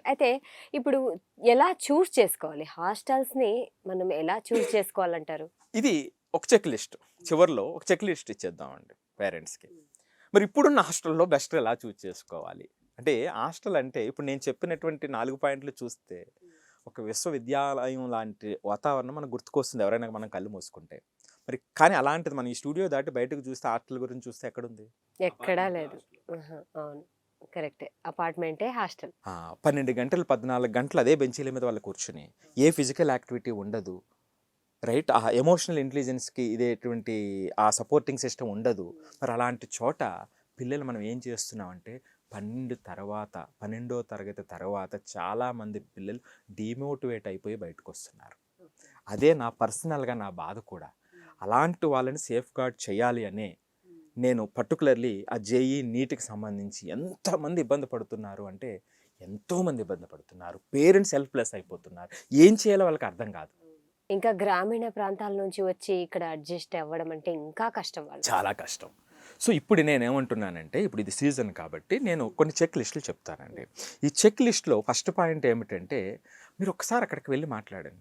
అయితే ఇప్పుడు ఎలా చూజ్ చేసుకోవాలి? హాస్టల్స్‌ని మనం ఎలా చూజ్ చేసుకోవాలంటారు? ఇది ఒక చెక్ లిస్ట్. చివర్లో ఒక చెక్ లిస్ట్ ఇచ్చేద్దామండి పేరెంట్స్‌కి. మరి ఇప్పుడున్న హాస్టల్‌లో బెస్ట్ ఎలా చూజ్ చేసుకోవాలి? అంటే హాస్టల్ అంటే ఇప్పుడు నేను చెప్పినటువంటి 4 పాయింట్లు చూస్తే ఒక విశ్వవిద్యాలయం లాంటి వాతావరణం మనకు గుర్తుకొస్తుంది ఎవరైనా మనం కళ్ళు మూసుకుంటే. మరి కానీ అలాంటిది మనం ఈ స్టూడియో దాటి బయటకు చూస్తే హాస్టల్ గురించి చూస్తే ఎక్కడుంది? ఎక్కడా లేదు. ఆహా! అవును. కరెక్టే. అపార్ట్‌మెంటే హాస్టల్. 12 గంటలు, 14 గంటలు అదే బెంచీల మీద వాళ్ళు కూర్చొని ఏ ఫిజికల్ యాక్టివిటీ ఉండదు. రైట్. ఆ ఎమోషనల్ ఇంటెలిజెన్స్‌కి ఇదేటువంటి ఆ సపోర్టింగ్ సిస్టమ్ ఉండదు. మరి అలాంటి చోట పిల్లలు మనం ఏం చేస్తున్నామంటే 12వ తరగతి తర్వాత చాలామంది పిల్లలు డీమోటివేట్ అయిపోయి బయటకొస్తున్నారు. అదే నా పర్సనల్‌గా నా బాధ కూడా. అలాంటి వాళ్ళని సేఫ్‌గార్డ్ చేయాలి అనే నేను పర్టిక్యులర్‌లీ ఆ జేఈఈ, నీట్‌కి సంబంధించి ఎంతమంది ఇబ్బంది పడుతున్నారు అంటే ఎంతోమంది ఇబ్బంది పడుతున్నారు. పేరెంట్స్ హెల్ప్‌లెస్ అయిపోతున్నారు. ఏం చేయాలో వాళ్ళకి అర్థం కాదు. ఇంకా గ్రామీణ ప్రాంతాల నుంచి వచ్చి ఇక్కడ అడ్జస్ట్ అవ్వడం అంటే ఇంకా కష్టం వాళ్ళకి. చాలా కష్టం. సో, ఇప్పుడు నేనేమంటున్నానంటే, ఇప్పుడు ఇది సీజన్ కాబట్టి నేను కొన్ని చెక్ లిస్టులు చెప్తానండి. ఈ చెక్ లిస్ట్‌లో ఫస్ట్ పాయింట్ ఏమిటంటే, మీరొక్కసారి అక్కడికి వెళ్లి మాట్లాడండి.